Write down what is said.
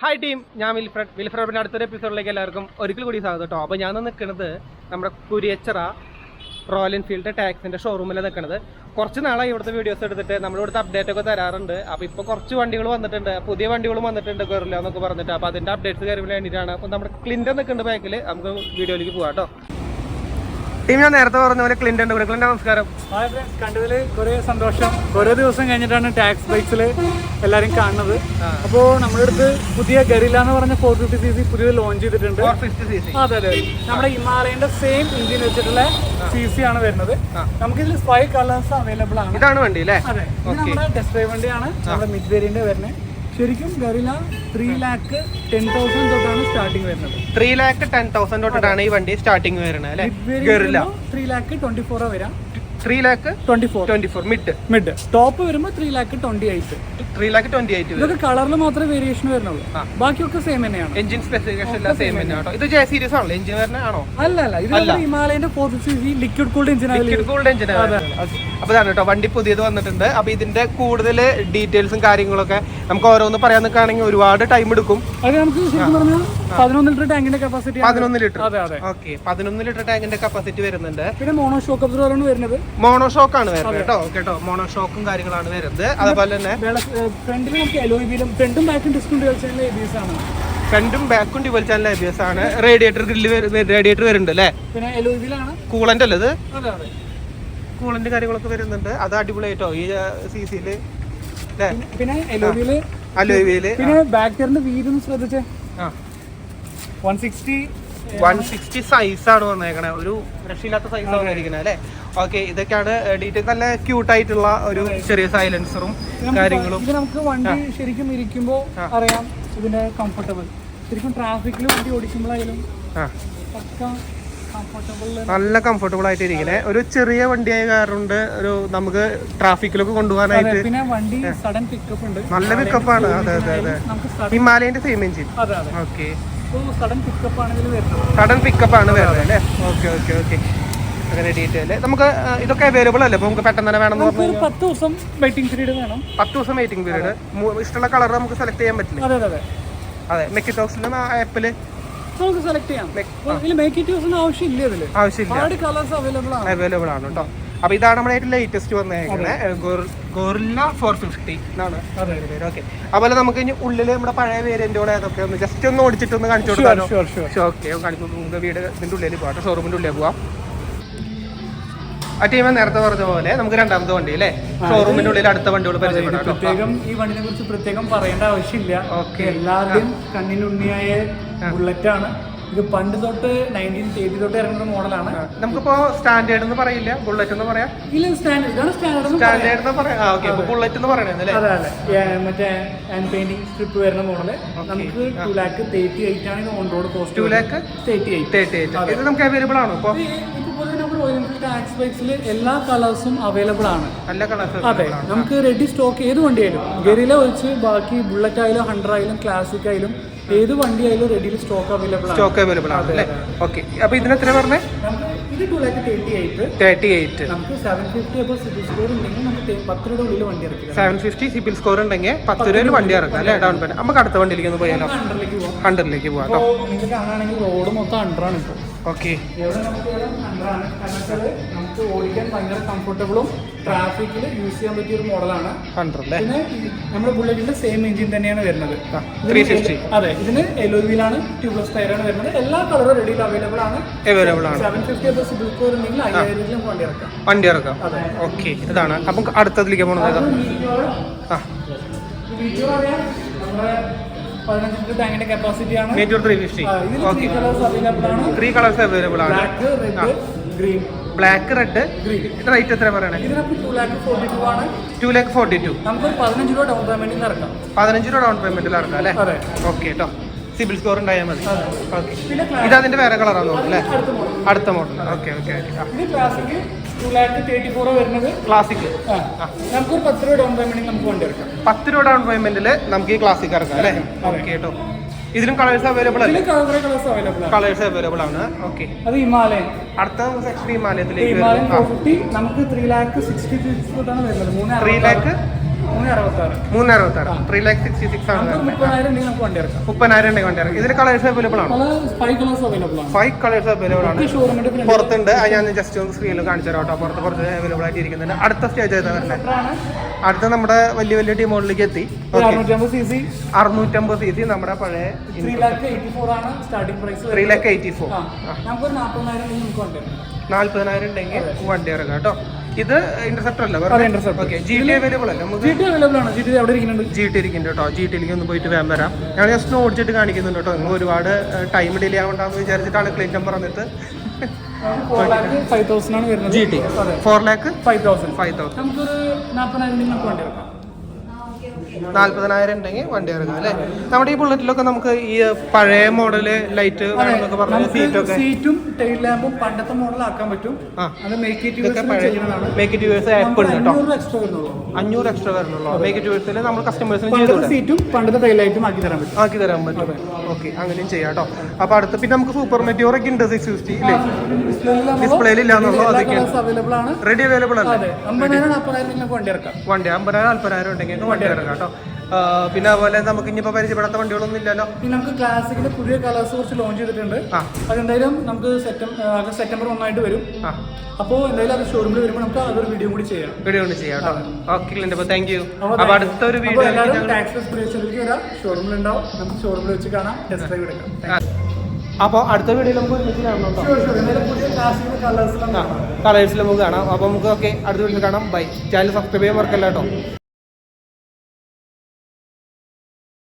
Hi team, ഞാൻ വിൽഫ്രഡിൻ്റെ അടുത്തൊരു എപ്പിസോഡിലേക്ക് എല്ലാവർക്കും ഒരിക്കൽ കൂടി സ്വാഗതം കേട്ടോ. അപ്പോൾ ഞാൻ നിൽക്കുന്നത് നമ്മുടെ കുരിയച്ചിറ റോയൽ എൻഫീൽഡ് ടാക്സിൻ്റെ ഷോറൂമിലാണ് നിൽക്കുന്നത്. കുറച്ച് നാളായി ഇവിടുത്തെ വീഡിയോസ് എടുത്തിട്ട് നമ്മളിവിടുത്തെ അപ്ഡേറ്റ് ഒക്കെ തരാറുണ്ട്. അപ്പോൾ ഇപ്പോൾ കുറച്ച് വണ്ടികൾ വന്നിട്ടുണ്ട്, പുതിയ വണ്ടികളും വന്നിട്ടുണ്ട് ഗറില്ല എന്നൊക്കെ പറഞ്ഞിട്ട്. അപ്പോൾ അതിൻ്റെ അപ്ഡേറ്റ്സ് കാര്യങ്ങൾ വേണ്ടിയിട്ടാണ്. അപ്പോൾ നമ്മുടെ ക്ലിൻറ്റൺ നിൽക്കുന്നുണ്ട് ബാക്കിൽ. നമുക്ക് വീഡിയോയിലേക്ക് പോകാം കേട്ടോ. ടീം, ഞാൻ നേരത്തെ പറഞ്ഞ പോലെ ക്ലിൻറ്റൺ ഉണ്ട്. ക്ലിൻറ്റൺ നമസ്കാരം. ഹായ് ഫ്രണ്ട്സ്, കണ്ടതിൽ കുറേ സന്തോഷം. കുറേ ദിവസം കഴിഞ്ഞിട്ടാണ് ടാക്സ് ബൈക്സിൽ എല്ലാവരും കാണുന്നത്. അപ്പോൾ നമ്മുടെ അടുത്ത് പുതിയ ഗറില്ല എന്ന് പറഞ്ഞ 450cc പുതിയത് ലോഞ്ച് ചെയ്തിട്ടുണ്ട്. 450cc. അതെ അതെ, നമ്മുടെ ഹിമാലയന്റെ സെയിം എഞ്ചിൻ വെച്ചിട്ടുള്ള CC ആണ് വരുന്നത്. നമുക്കിതിൽ 5 കളേഴ്സ് അവൈലബിൾ ആണ്. ഇതാണ് വണ്ടി അല്ലേ? അതെ, ഇത് നമ്മുടെ ടെസ്റ്റ് ഡ്രൈവ് വണ്ടിയാണ്. നമ്മുടെ മിഡ് വേരിയന്റ് വരുന്നത്. ശരിക്കും ഗറില്ല 3,10,000 തൊട്ടാണ് സ്റ്റാർട്ടിങ് വരുന്നത്. 3,10,000 തൊട്ടിട്ടാണ് ഈ വണ്ടി സ്റ്റാർട്ടിങ് വരുന്നത് അല്ലേ? ഗറില്ല 3,24,000 വരാം. 3,24,000 മിഡ് ടോപ്പ് വരുമ്പോൾ 3,28,000. 3,28,000. ഇതൊക്കെ കളറിൽ മാത്രമേ വേരിയേഷൻ വരുന്നുള്ളൂ, ബാക്കിയൊക്കെ സെയിം തന്നെയാണ്. എഞ്ചിൻ സ്പെസിഫിക്കേഷൻ എല്ലാം സെയിം തന്നെയാണ്. ഇത് ജെ സീരീസ് ആണല്ലോ എഞ്ചിൻ വരുന്നതാണോ? അല്ല, ഇത് ഹിമാലയന്റെ 450cc ലിക്വിഡ് കൂൾഡ് എഞ്ചിൻ. അപ്പൊ ഇതാണ് കേട്ടോ, വണ്ടി പുതിയത് വന്നിട്ടുണ്ട്. അപ്പൊ ഇതിന്റെ കൂടുതൽ ഡീറ്റെയിൽസും കാര്യങ്ങളൊക്കെ നമുക്ക് ഓരോന്ന് പറയാൻ നിൽക്കുകയാണെങ്കിൽ ഒരുപാട് ടൈം എടുക്കും. അത് നമുക്ക് ശരിക്കും പറഞ്ഞാൽ 11 ലിറ്റർ ടാങ്കിന്റെ കപ്പാസിറ്റി. 11 ലിറ്റർ. അതെ. ഓക്കെ, 11 ലിറ്റർ ടാങ്കിന്റെ കപ്പാസിറ്റി വരുന്നുണ്ട്. പിന്നെ മോണോ ഷോക്ക് അബ്സോർവറാണ് വരുന്നത്. മോണോ ഷോക്ക് ആണ് വരുന്നത് കേട്ടോ. മോണോ ഷോക്കും കാര്യങ്ങളാണ് വരുന്നത്. അതുപോലെ തന്നെ ഫ്രണ്ടിൽ നമുക്ക് എലോയ് വീലും ഫ്രണ്ടും ബാക്കും ഡിസ്കൗണ്ട് ABS ആണ്. ഫ്രണ്ടും ബാക്കും ഡ്യുവൽ ചാനൽ ABS ആണ്. റേഡിയേറ്റർ വരുന്നുണ്ട് അല്ലേ? പിന്നെ എലോയ് വീലാണ്. കൂളന്റ് അല്ലേ ഇത്? അതെ. കൂളന്റ് കാര്യങ്ങളൊക്കെ വരുന്നുണ്ട്. അത് അടിപൊളിയായിട്ടോ ഈ CC-ല്. പിന്നെ എലോയ് വീല്. പിന്നെ ബാക്ക് ടയറിന്റെ വീലൊന്ന് ശ്രദ്ധിച്ചേ. 160 സൈസാണ് വന്നേക്കണേ. ഒരു രക്ഷയില്ലാത്ത സൈസാണ് വന്നിരിക്കുന്നത് അല്ലേ? ഓക്കെ, ഇതൊക്കെയാണ് ഡീറ്റെയിൽ. നല്ല ക്യൂട്ടായിട്ടുള്ള ഒരു ചെറിയ സൈലൻസറും കാര്യങ്ങളും. ഇത് നമുക്ക് വണ്ടി ശരിക്കും ഇരിക്കുമ്പോൾ അറിയാം ഇതിന്റെ കംഫർട്ടബിൾ. ശരിക്കും ട്രാഫിക്കിൽ വണ്ടി ഓടിക്കുമ്പോഴായാലും നല്ല കംഫർട്ടബിൾ ആയിട്ട് ഇരിക്കണേ. ഒരു ചെറിയ വണ്ടിയായ കാരണം ഒരു നമുക്ക് ട്രാഫിക്കിലൊക്കെ കൊണ്ടുപോകാനായിട്ട്. പിന്നെ വണ്ടി സഡൻ പിക്കപ്പ് ഉണ്ട്, നല്ല പിക്കപ്പാണ്. അതെ. ഹിമാലയന്റെ same engine. Okay, sudden pickup ആണ് ഇതിൽ വരുന്നത്. സഡൻ പിക്കപ്പ് ആണ് വരുന്നത് അല്ലേ? ഓക്കെ. അങ്ങനെ ഡീറ്റെയിൽ നമുക്ക് ഇതൊക്കെ അവൈലബിൾ അല്ലേ? അപ്പോൾ നമുക്ക് പെട്ടെന്ന് തന്നെ വേണമെന്ന് പറഞ്ഞാൽ 10 ദിവസം വെയിറ്റിംഗ് പീരീഡ് വേണം. 10 ദിവസം വെയിറ്റിംഗ് പീരീഡ്. ഇഷ്ടമുള്ള കളർ നമുക്ക് സെലക്ട് ചെയ്യാൻ പറ്റില്ല? അതെ. മെക്കിറ്റോക്സിലും ആപ്പില് നമുക്ക് സെലക്ട് ചെയ്യാം. മേക്ക് ഇറ്റ് യൂസിന് ആവശ്യമില്ല. കളേഴ്സ് അവൈലബിൾ ആണ് കേട്ടോ. അപ്പൊ ഇതാണ് നമ്മുടെ ഏറ്റവും ലേറ്റസ്റ്റ് വന്നേക്കുന്നത് ഗോറില്ല 450 എന്നാണ്. ഓക്കെ, അതുപോലെ നമുക്ക് ഇനി ഉള്ളിൽ നമ്മുടെ പഴയ വേരിയന്റുകൾ ഏതൊക്കെ ഒന്ന് ജസ്റ്റ് ഒന്ന് ഓടിച്ചിട്ടൊന്ന് കാണിച്ചു കൊടുക്കാമല്ലോ? ഓക്കെ, കാണിച്ചു. നമുക്ക് വീട് ഇതിന്റെ ഉള്ളിൽ പോകാം, ഷോറൂമിന്റെ ഉള്ളിൽ പോവാം. ആ ടീം നേരത്തെ പറഞ്ഞ പോലെ നമുക്ക് രണ്ടാമത്തെ വണ്ടി അല്ലേ? ഷോറൂമിന്റെ ഉള്ളിൽ അടുത്ത വണ്ടികൾ പരിചയപ്പെടാം. ഈ വണ്ടിനെ കുറിച്ച് പ്രത്യേകം പറയേണ്ട ആവശ്യമില്ല. എല്ലാവരുടെയും കണ്ണിനുണ്ണിയായ ബുള്ളറ്റ് ആണ്. ഇത് പണ്ട് തൊട്ട് 1980 തൊട്ട് ഇറങ്ങുന്ന മോഡലാണ്. നമുക്കിപ്പോ സ്റ്റാൻഡേർഡ് എന്ന് പറയില്ല, ബുള്ളറ്റ് എന്ന് പറയാം. ഇല്ല, സ്റ്റാൻഡേർഡ് എന്ന് പറയാം. ബുള്ളറ്റ് എന്ന് പറയുന്നത് അതെ. മറ്റേ പെയിന്റിംഗ് സ്ട്രിപ്പ് വരുന്ന മോഡല്. നമുക്ക് 2,38,000 ആണ് ഇത് ഓൺ റോഡ് കോസ്റ്റ്. 2,38,000 ഇത് നമുക്ക് അവൈലബിൾ ആണോ ഇപ്പൊ? എല്ലാ കളേഴ്സും അവൈലബിൾ ആണ്. അതെ, നമുക്ക് റെഡി സ്റ്റോക്ക് ഏത് വണ്ടിയായാലും, ഗറില്ല ഒഴിച്ച് ബാക്കി ബുള്ളറ്റ് ആയാലും, ഹണ്ടർ ആയാലും, ക്ലാസിക് ആയാലും ഏത് വണ്ടി ആയാലും റെഡിയിൽ സ്റ്റോക്ക് അവൈലബിൾ ആണ്. ഓക്കെ, അപ്പൊ ഇതിന് എത്ര പറഞ്ഞേ? ഇത് 2,38,000. നമുക്ക് 750 അപ്പോൾ സിബിൽ സ്കോർ ഉണ്ടെങ്കിൽ നമുക്ക് 10 രൂപയുടെ ഉള്ളിൽ വണ്ടി ഇറക്കാം. 750 സിബിൽ സ്കോർ ഉണ്ടെങ്കിൽ 10 രൂപയിൽ വണ്ടി ഇറക്കാം അല്ലേ? Down payment. നമുക്ക് അടുത്ത വണ്ടിയിലേക്ക് ഒന്ന് പോയാലോ? 100ലേക്ക് പോവാം. നിങ്ങൾക്ക് കാണുകയാണെങ്കിൽ റോഡ് മൊത്തം അണ്ടറാണ് ഇപ്പോൾ. ഓക്കെ, നമുക്ക് ഓടിക്കാൻ ഭയങ്കര കംഫർട്ടബിളും ട്രാഫിക്കിൽ യൂസ് ചെയ്യാൻ പറ്റിയ ഒരു മോഡലാണ്. പിന്നെ നമ്മുടെ ബുള്ളറ്റിന്റെ സെയിം എഞ്ചിൻ തന്നെയാണ് വരുന്നത്. 350. അതെ, ഇതിന് എലോയ് വീലാണ്, ട്യൂബ്ലെസ് ടയറാണ് വരുന്നത്. എല്ലാ കളറും റെഡിയിൽ അവൈലബിൾ ആണ്. 750 സിബിൽ സ്കോർ ഉണ്ടെങ്കിൽ 5,000 വണ്ടി ഇറക്കാം. ഓക്കെ, ഇതാണ്. അപ്പം അടുത്തതിലേക്ക് പോകുന്നത് 15 ലിറ്റർ ടാങ്കിന്റെ കപ്പാസിറ്റി ആണ്. 3 കളേഴ്സ് അവൈലബിൾ ആണ്. Black, red, green. റേറ്റ് എത്ര പറയണേ? 2,42,000 ആണ്. 2,42,000. നമുക്ക് 15 രൂപ ഡൗൺ പേയ്മെന്റിൽ ഇറക്കാം. 15 രൂപ ഡൗൺ പേയ്മെന്റിൽ ഇറക്കാം അല്ലേ? ഓക്കെ കേട്ടോ, സിബിൽ സ്കോർ ഉണ്ടായാൽ മതി. ഓക്കെ, ഇത് അതിന്റെ വേറെ കളറാണോ അല്ലേ? അടുത്ത മോഡൽ. ഓക്കെ. ക്ലാസിക് 2,34,000 വരുന്നത്. ക്ലാസിക് നമുക്ക് 10 രൂപ ഡൗൺ പേയ്മെന്റിൽ നമുക്ക് വണ്ടി ഇറക്കാം. 10 രൂപ ഡൗൺ പേയ്മെന്റിൽ നമുക്ക് ഈ ക്ലാസിക് ഇറക്കാം അല്ലേ? ഓക്കെ കേട്ടോ. ഇതിലും കളേഴ്സ് അവൈലബിൾ അല്ലേ? കളേഴ്സ് അവൈലബിൾ ആണ്. ഓക്കെ, അത് ഹിമാലയൻ. അടുത്ത സെക്ഷൻ ഹിമാലയത്തിലേക്ക് നമുക്ക് 3,60,000 തൊട്ടാണ് വരുന്നത്. 366 3,66,000 ആണ്. 30,000 ഉണ്ടെങ്കിൽ നമുക്ക് വണ്ടി ഇറക്കാം. 30,000 ഉണ്ടെങ്കിൽ വണ്ടി ഇറക്കാം. ഇതിൽ കളേഴ്സ് അവൈലബിൾ ആണ്. 5 കളേഴ്സ് അവൈലബിൾ ആണ്. 5 കളേഴ്സ് അവൈലബിൾ ആണ്. ഷോറൂമിന്റെ പുറത്തുണ്ട്. അത് ഞാൻ ജസ്റ്റ് ഒന്ന് സ്ക്രീനിൽ കാണിച്ചു തരാം കേട്ടോ. പുറത്ത് കുറച്ച് അവൈലബിൾ ആയിട്ട് ഇരിക്കുന്നുണ്ട്. അടുത്ത സ്റ്റേജ് ഏതാ വരുന്നത്? അടുത്ത നമ്മുടെ വലിയ വലിയ ടീമുകളിലേക്ക് എത്തി. 650 cc നമ്മുടെ പഴയ 3,84,000 ആണ് സ്റ്റാർട്ടിംഗ് പ്രൈസ്. 3,84,000. നമുക്ക് 40,000 ഉണ്ടെങ്കിൽ വണ്ടി ഇറക്കാം കേട്ടോ. ഇത് ഇന്റർസെപ്റ്റർ അല്ല? ഓക്കെ. GT അവൈലബിൾ അല്ല? GT അവൈലബിൾ ആണ്. GT അവിടെ ഇരിക്കുന്നുണ്ട്. GT ഇരിക്കുന്നുണ്ട് കേട്ടോ. GTയിലേക്ക് ഒന്ന് പോയിട്ട് വേഗം വരാം. ഞാൻ ജസ്റ്റ് ഓടിച്ചിട്ട് കാണിക്കുന്നുണ്ട് കേട്ടോ. നിങ്ങൾ ഒരുപാട് ടൈം ഡിലേ ആവണ്ടെന്ന് വിചാരിച്ചിട്ടാണ് ക്ലെയിം നമ്പർ വന്നിട്ട് 4,05,000 ആണ് വരുന്നത്. GT 4,05,000. നമുക്കൊരു 40,000 നമുക്ക് വണ്ടി ഇറക്കാം. 40,000 ഉണ്ടെങ്കിൽ വണ്ടി ഇറങ്ങാം അല്ലേ? നമ്മുടെ ഈ ബുള്ളറ്റിലൊക്കെ നമുക്ക് ഈ പഴയ മോഡല് ലൈറ്റ് വേണമെന്നൊക്കെ പറഞ്ഞ സീറ്റും ടെയിൽ ലാമ്പും പണ്ടത്തെ മോഡൽ ആക്കാൻ പറ്റും. അത് മേക്ക് ഇറ്റ് യൂസ് ആപ്പ് ഉണ്ട് കേട്ടോ. 500 എക്സ്ട്രാ വരുന്നുള്ളൂ. മേക്ക് ഇറ്റ് യൂസിൽ നമ്മൾ കസ്റ്റമേഴ്സിന് സീറ്റും പണ്ടത്തെ ടെയിൽ ലൈറ്റും ആക്കി തരാൻ പറ്റും. ഓക്കെ, അങ്ങനെയും ചെയ്യാം കേട്ടോ. അപ്പൊ അടുത്ത് പിന്നെ നമുക്ക് സൂപ്പർ മെറ്റിയോർ ഒക്കെ ഉണ്ട് 650 ഇല്ലേ? ഡിസ്പ്ലേയിൽ ഇല്ലാന്നുള്ളൂ. അതൊക്കെ അവൈലബിൾ ആണ്. റെഡി അവൈലബിൾ അല്ലേ? 50,000-40,000 വണ്ടി ഇറക്കാം. 50,000-40,000 ഉണ്ടെങ്കിൽ വണ്ടി ഇറക്കാം കേട്ടോ. പിന്നെ അതുപോലെ നമുക്ക് ഇനിയിപ്പോ പരിചയപ്പെടാത്ത വണ്ടികളൊന്നും ഇല്ലല്ലോ. പിന്നെ നമുക്ക് ക്ലാസിക്കിന്റെ പുതിയ കളേഴ്സ് കുറച്ച് ലോഞ്ച് ചെയ്തിട്ടുണ്ട്. അതെന്തായാലും നമുക്ക് സെപ്റ്റംബർ 1 വരും. അപ്പോൾ എന്തായാലും അത് ഷോറൂമിൽ വരുമ്പോൾ നമുക്ക് അതൊരു വീഡിയോ കൂടി ചെയ്യാം. Okay, thank you. അപ്പൊ അടുത്തൊരു വീഡിയോ ഷോറൂമിൽ ഉണ്ടാവും. നമുക്ക് ഷോറൂമിൽ വെച്ച് കാണാം, ടെസ്റ്റ് ഡ്രൈവ് എടുക്കാം. അപ്പോൾ അടുത്ത വീഡിയോയിൽ നമുക്ക് ഒരുമിച്ച് കാണണം. പുതിയ ക്ലാസിക്കിന്റെ കളേഴ്സിൽ നമുക്ക് കാണാം. അപ്പോൾ നമുക്ക് ഓക്കെ അടുത്ത വീഡിയോയിൽ കാണാം. ബൈ. ചാനൽ സബ്സ്ക്രൈബ് ചെയ്യാൻ മറക്കല്ല കേട്ടോ.